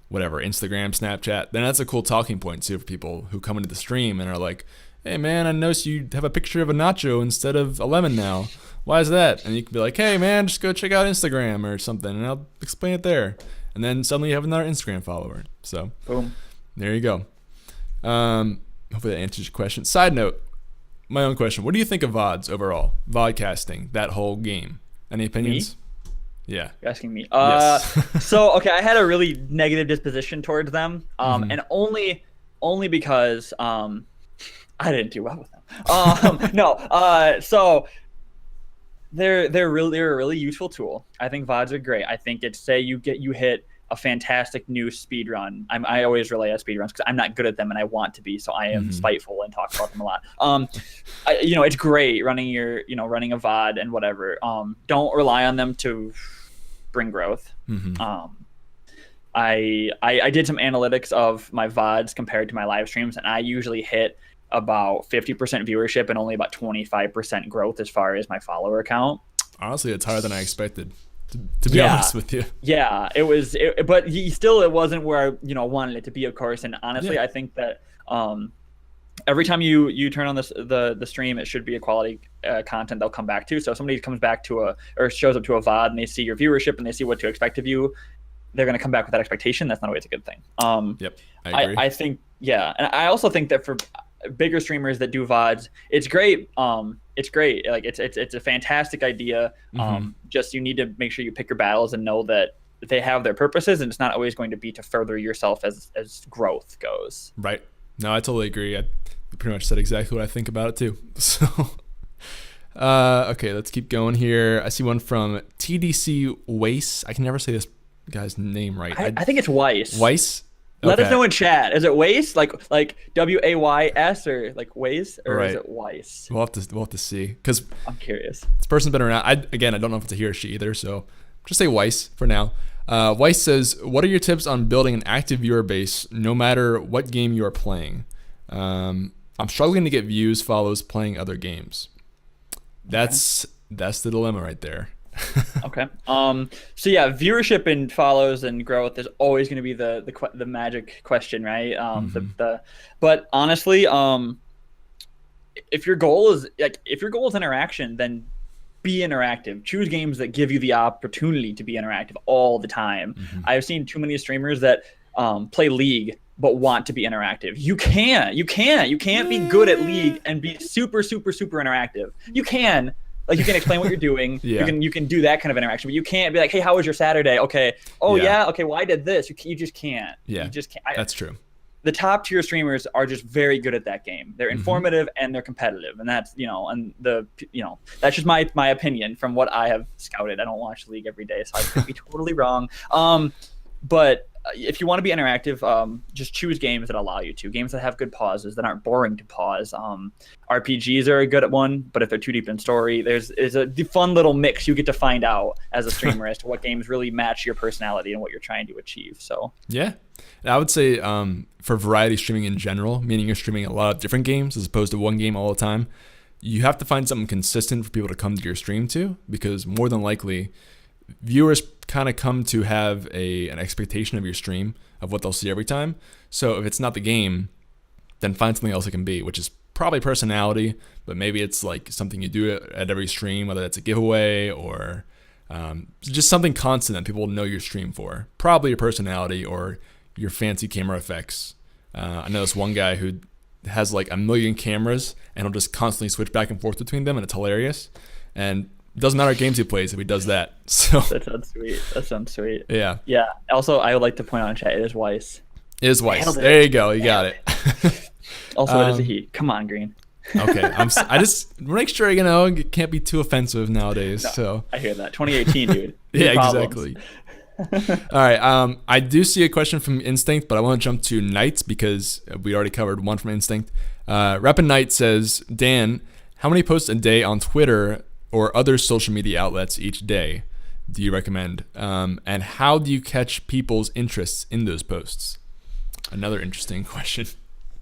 whatever, Instagram, Snapchat, then that's a cool talking point too for people who come into the stream and are like, hey man, I noticed you have a picture of a nacho instead of a lemon now. Why is that? And you can be like, hey man, just go check out Instagram or something, and I'll explain it there. And then suddenly you have another Instagram follower. So boom, there you go. Hopefully that answers your question. Side note, my own question: what do you think of VODs overall? Vodcasting, that whole game. Any opinions? Me? Yeah. You're asking me. Yes. So okay, I had a really negative disposition towards them, and only because I didn't do well with them. No. So they're a really useful tool. I think VODs are great. I think it's, say you hit a fantastic new speed run. I always relay at speed runs because I'm not good at them and I want to be, so I am spiteful and talk about them a lot. It's great running running a VOD and whatever. Don't rely on them to bring growth. I did some analytics of my VODs compared to my live streams, and I usually hit about 50% viewership and only about 25% growth as far as my follower count. Honestly, it's higher than I expected, to be honest with you. Yeah, it was, but it wasn't where I wanted it to be, of course. And honestly, I think that every time you turn on the stream, it should be a quality content they'll come back to. So if somebody comes back to or shows up to a VOD and they see your viewership and they see what to expect of you, they're going to come back with that expectation. That's not always a good thing. Yep, I agree. I think, and I also think that for bigger streamers that do VODs, it's great. It's great. Like it's a fantastic idea. Just you need to make sure you pick your battles and know that they have their purposes, and it's not always going to be to further yourself as growth goes. Right. No, I totally agree. I pretty much said exactly what I think about it too. So, okay, let's keep going here. I see one from TDC Weiss. I can never say this guy's name right. I think it's Weiss. Weiss? Let us know in chat. Is it Weiss? Like WAYS or like Weiss, or right. Is it Weiss? We'll have to see, because I'm curious. This person's been around. I don't know if it's a he or she either, so just say Weiss for now. Weiss says, "What are your tips on building an active viewer base, no matter what game you are playing? I'm struggling to get views, follows playing other games." That's the dilemma right there. Okay. So yeah, viewership and follows and growth is always going to be the magic question, right? But honestly, if your goal is interaction, then be interactive. Choose games that give you the opportunity to be interactive all the time. I've seen too many streamers that play League but want to be interactive. You can't be good at League and be super interactive. You can. Like, you can explain what you're doing. You can do that kind of interaction, but you can't be like, "Hey, how was your Saturday?" Okay. Oh yeah. Okay. Well, I did this. You just can't. Yeah. You just can't. That's true. The top tier streamers are just very good at that game. They're informative and they're competitive, and that's that's just my opinion from what I have scouted. I don't watch League every day, so I could be totally wrong. But if you want to be interactive, just choose games that allow you to. Games that have good pauses, that aren't boring to pause. RPGs are a good at one, but if they're too deep in story, there's a fun little mix you get to find out as a streamer as to what games really match your personality and what you're trying to achieve. So yeah, and I would say for variety streaming in general, meaning you're streaming a lot of different games as opposed to one game all the time, you have to find something consistent for people to come to your stream to, because more than likely viewers kind of come to have an expectation of your stream of what they'll see every time. So if it's not the game, then find something else it can be, which is probably personality, but maybe it's like something you do at every stream, whether that's a giveaway or just something constant that people know your stream for. Probably your personality or your fancy camera effects. I know this one guy who has like 1 million cameras and he'll just constantly switch back and forth between them, and it's hilarious. And it doesn't matter what games he plays if he does that. So that sounds sweet. Yeah. Yeah. Also, I would like to point out in chat, it is Weiss. It is Weiss. There you go. You got it. Also, it is a he. Come on, Green. Okay. I just make sure, it can't be too offensive nowadays. No, so I hear that. 2018, dude. Yeah, exactly. All right. I do see a question from Instinct, but I want to jump to Knights because we already covered one from Instinct. Rappin' Knight says, "Dan, how many posts a day on Twitter or other social media outlets each day do you recommend? And how do you catch people's interests in those posts?" Another interesting question.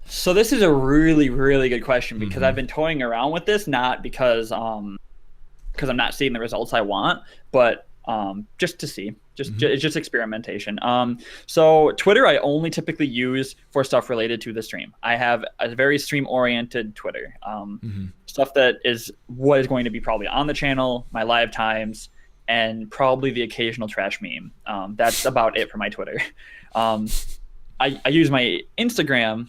So this is a really, really good question because I've been toying around with this, not because I'm not seeing the results I want, but just to see. It's just experimentation. So Twitter, I only typically use for stuff related to the stream. I have a very stream-oriented Twitter. Stuff that is what is going to be probably on the channel, my live times, and probably the occasional trash meme. That's about it for my Twitter. I use my Instagram.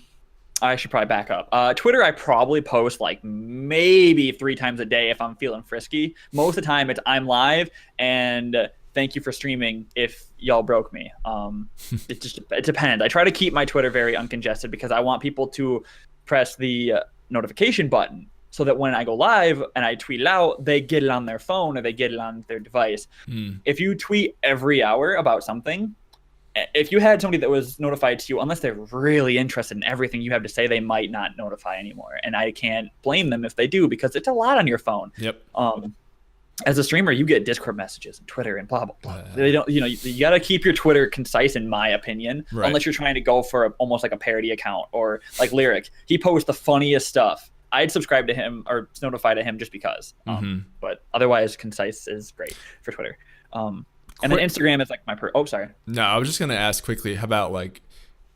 I should probably back up. Twitter, I probably post like maybe 3 times a day if I'm feeling frisky. Most of the time, it's I'm live and thank you for streaming if y'all broke me. It depends. I try to keep my Twitter very uncongested because I want people to press the notification button so that when I go live and I tweet it out, they get it on their phone or they get it on their device. If you tweet every hour about something, if you had somebody that was notified to you, unless they're really interested in everything you have to say, they might not notify anymore. And I can't blame them if they do, because it's a lot on your phone. Yep. As a streamer, you get Discord messages and Twitter and blah blah blah. They don't, you got to keep your Twitter concise, in my opinion, Right. unless you're trying to go for almost like a parody account, or like Lyric. He posts the funniest stuff. I'd subscribe to him or notify to him just because. But otherwise, concise is great for Twitter. And then Instagram is like my sorry. No, I was just gonna ask quickly, how about like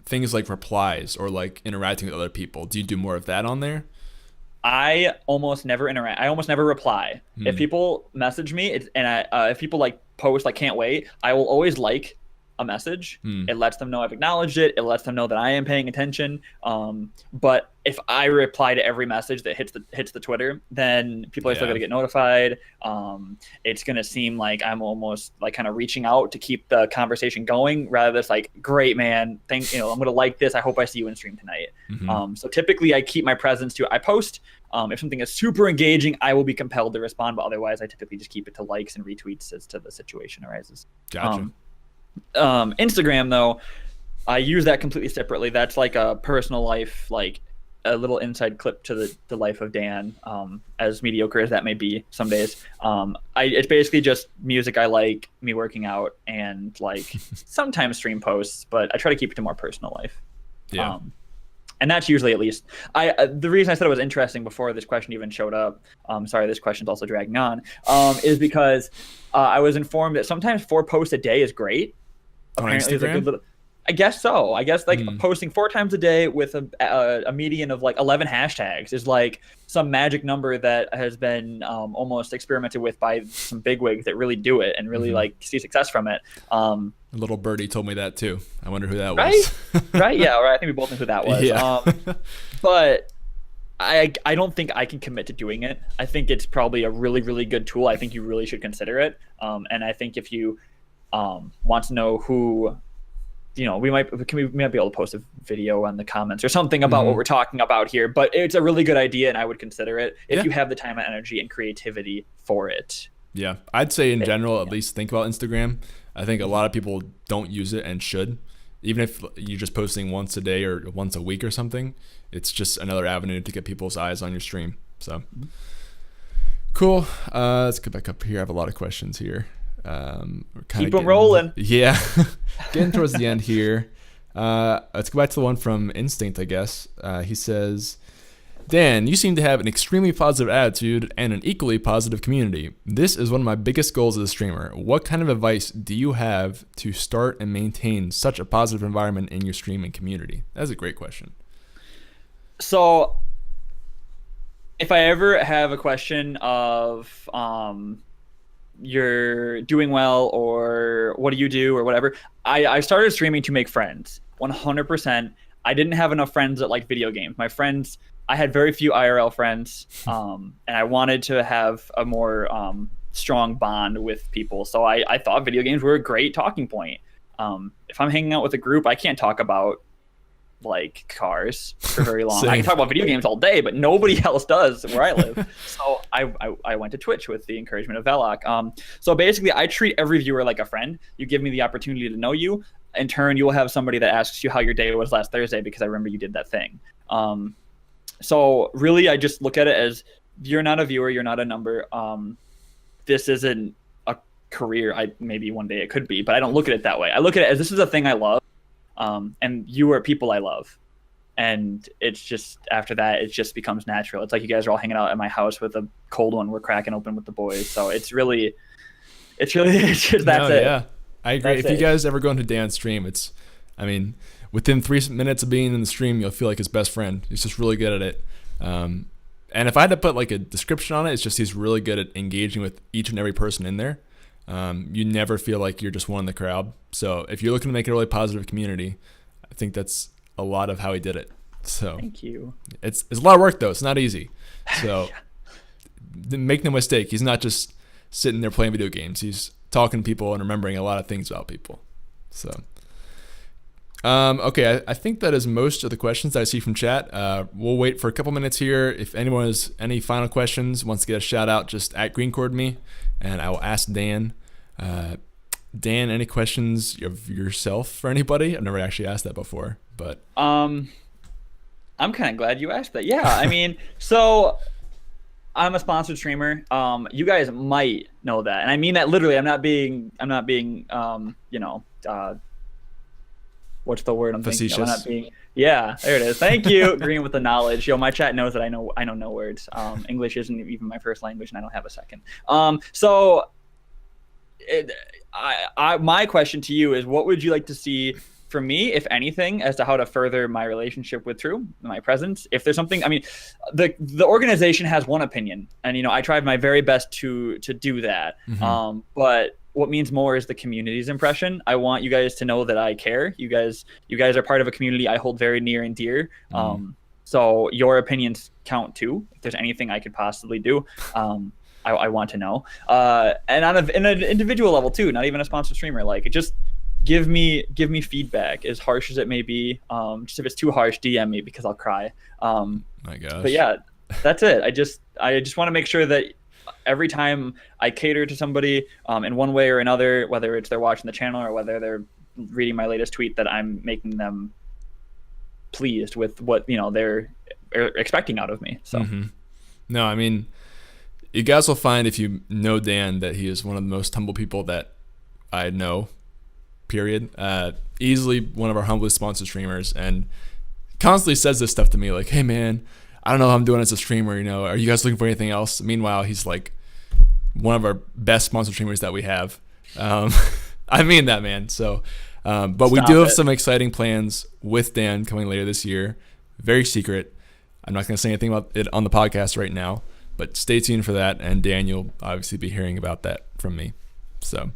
things like replies or like interacting with other people? Do you do more of that on there? I almost never interact. I almost never reply. If people message me, if people like post like can't wait, I will always like a message. It lets them know I've acknowledged it. It lets them know that I am paying attention. But if I reply to every message that hits the Twitter, then people are still gonna get notified. It's gonna seem like I'm almost like kind of reaching out to keep the conversation going, rather than it's like, great man, I'm gonna like this. I hope I see you in stream tonight. So typically I keep my presence to I post. If something is super engaging, I will be compelled to respond, but otherwise I typically just keep it to likes and retweets as to the situation arises. Gotcha. Instagram though, I use that completely separately. That's like a personal life, like a little inside clip to the life of Dan, as mediocre as that may be some days. It's basically just music I like, me working out, and like sometimes stream posts, but I try to keep it to more personal life. And that's usually, at least, the reason I said it was interesting before this question even showed up, sorry, this question's also dragging on, is because I was informed that sometimes 4 posts a day is great. Apparently, it's a good little, I guess so. I guess like posting 4 times a day with a median of like 11 hashtags is like some magic number that has been almost experimented with by some bigwigs that really do it and really like see success from it. A little birdie told me that too. I wonder who that was. Right? Yeah. Right. I think we both knew who that was. Yeah. But I don't think I can commit to doing it. I think it's probably a really, really good tool. I think you really should consider it. And I think if you want to know who, we might be able to post a video on the comments or something about what we're talking about here, but it's a really good idea and I would consider it if you have the time and energy and creativity for it. Yeah. I'd say in general, at least think about Instagram. I think a lot of people don't use it and should. Even if you're just posting once a day or once a week or something, it's just another avenue to get people's eyes on your stream. So cool. Let's get back up here. I have a lot of questions here. Keep them rolling. Yeah. Getting towards the end here. Let's go back to the one from Instinct, I guess. He says, Dan, you seem to have an extremely positive attitude and an equally positive community. This is one of my biggest goals as a streamer. What kind of advice do you have to start and maintain such a positive environment in your streaming community? That's a great question. So if I ever have a question of you're doing well or what do you do or whatever, I started streaming to make friends 100%. I didn't have enough friends that liked video games. My friends, I had very few IRL friends, and I wanted to have a more strong bond with people. So I thought video games were a great talking point. If I'm hanging out with a group, I can't talk about like cars for very long. I can talk about video games all day, but nobody else does where I live. So I went to Twitch with the encouragement of Velok. So basically, I treat every viewer like a friend. You give me the opportunity to know you. In turn, you will have somebody that asks you how your day was last Thursday because I remember you did that thing. So really, I just look at it as you're not a viewer, you're not a number. This isn't a career. Maybe one day it could be, but I don't look at it that way. I look at it as this is a thing I love. And you are people I love. And it's just, after that, it just becomes natural. It's like you guys are all hanging out at my house with a cold one we're cracking open with the boys. So it's just, that's it. Yeah, I agree. If you guys ever go into Dan's stream, within 3 minutes of being in the stream, you'll feel like his best friend. He's just really good at it. And if I had to put like a description on it, it's just he's really good at engaging with each and every person in there. You never feel like you're just one in the crowd. So if you're looking to make a really positive community, I think that's a lot of how he did it. So thank you. It's a lot of work though. It's not easy. So make no mistake, he's not just sitting there playing video games. He's talking to people and remembering a lot of things about people. So okay, I think that is most of the questions that I see from chat. We'll wait for a couple minutes here. If anyone has any final questions, wants to get a shout out, just @greencord me, and I will ask Dan. Dan, any questions of yourself for anybody? I've never actually asked that before, but I'm kind of glad you asked that. Yeah, I mean, so I'm a sponsored streamer. You guys might know that, and I mean that literally. I'm not being, what's the word I'm facetious. thinking of? I'm not being, yeah, there it is. Thank you. Agreeing with the knowledge. My chat knows that I know no words. English isn't even my first language, and I don't have a second. My question to you is, what would you like to see from me, if anything, as to how to further my relationship with True, my presence? If there's something, I mean, the organization has one opinion, and I tried my very best to do that. Mm-hmm. But what means more is the community's impression. I want you guys to know that I care. You guys are part of a community I hold very near and dear. Mm-hmm. So your opinions count too. If there's anything I could possibly do, I want to know. And in an individual level too, not even a sponsored streamer. Like, just give me feedback, as harsh as it may be. Just if it's too harsh, DM me, because I'll cry. My gosh. But yeah, that's it. I just want to make sure that every time I cater to somebody in one way or another, whether it's they're watching the channel or whether they're reading my latest tweet, that I'm making them pleased with what they're expecting out of me. So No, I mean, you guys will find, if you know Dan, that he is one of the most humble people that I know, period. Easily one of our humblest sponsored streamers, and constantly says this stuff to me, like, hey man, I don't know how I'm doing as a streamer, are you guys looking for anything else? Meanwhile, he's like one of our best sponsored streamers that we have. I mean that, man. So but we do have some exciting plans with Dan coming later this year. Very secret. I'm not going to say anything about it on the podcast right now, but stay tuned for that, and Dan, you'll obviously be hearing about that from me. So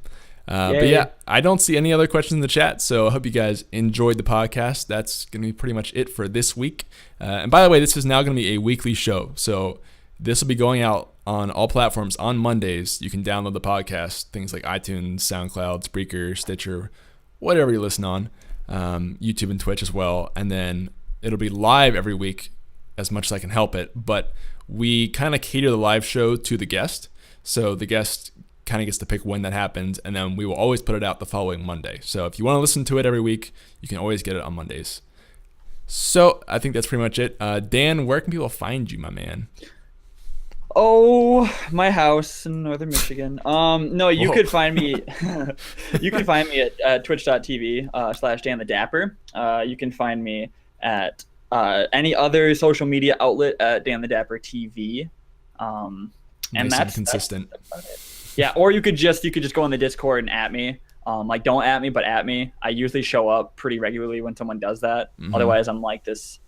but yeah, I don't see any other questions in the chat, so I hope you guys enjoyed the podcast. That's going to be pretty much it for this week. And by the way, this is now going to be a weekly show, so this will be going out on all platforms on Mondays. You can download the podcast, things like iTunes, SoundCloud, Spreaker, Stitcher, whatever you listen on, YouTube and Twitch as well. And then it'll be live every week as much as I can help it, but we kind of cater the live show to the guest, so the guest kind of gets to pick when that happens, and then we will always put it out the following Monday. So if you want to listen to it every week, you can always get it on Mondays. So I think that's pretty much it. Dan, where can people find you, my man? Oh, my house in northern Michigan. No, you could find me. You can find me at twitch.tv/DanTheDapper. You can find me at any other social media outlet at DanTheDapper TV. And that's consistent. Yeah, or you could just go on the Discord and at me. Like, don't at me, but at me. I usually show up pretty regularly when someone does that. Otherwise, I'm like this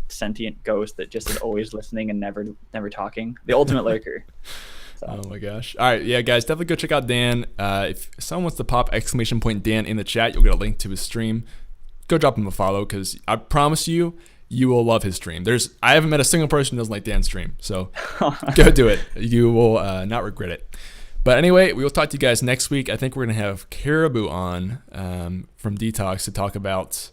sentient ghost that just is always listening and never talking. The ultimate lurker. So. Oh my gosh. All right, yeah, guys, definitely go check out Dan. If someone wants to pop !Dan in the chat, you'll get a link to his stream. Go drop him a follow, because I promise you will love his stream. I haven't met a single person who doesn't like Dan's stream, so go do it. You will not regret it. But anyway, we will talk to you guys next week. I think we're going to have Caribou on from Detox to talk about,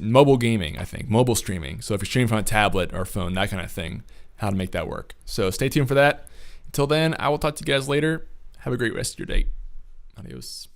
mobile gaming, I think, mobile streaming. So if you're streaming from a tablet or phone, that kind of thing, how to make that work. So stay tuned for that. Until then, I will talk to you guys later. Have a great rest of your day. Adios.